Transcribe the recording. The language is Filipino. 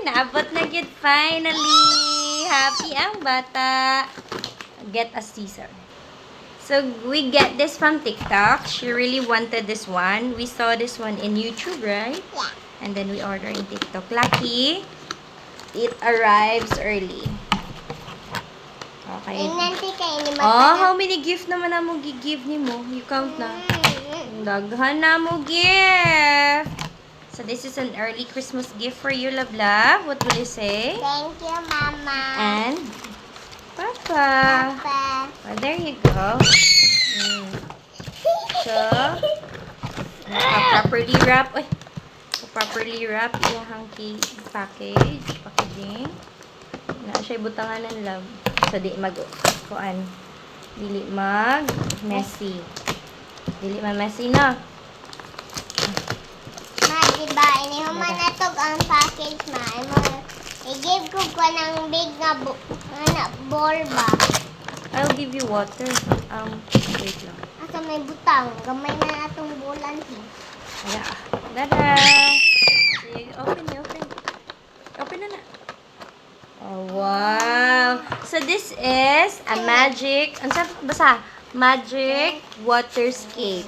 naabot na yun finally. Happy ang bata. Get a Caesar. So, we get this from TikTok. She really wanted this one. We saw this one in YouTube, right? Yeah. And then we order in TikTok. Lucky, it arrives early. Okay. Nanti kayo ni Oh, how many gift naman na mo gi-give ni mo? You count na. Daghan na mo gift. So, this is an early Christmas gift for you, love. What will you say? Thank you, Mama. And Papa. Papa. Well, there you go. So, properly wrap. Uy, properly wrap yung packaging. Na siya butangan ng love. So, di dili mag messy. Dili man messy na. Ma, diba? Inihuman na to ang package, ma. I-give ko ng big na ball ba? I'll give you water. Wait lang. Asa may butang. Gamay na atong bulan. Yeah. Dada! Open. Open na. Oh, wow! So, this is a magic, ang sabi basa? Magic waterscape.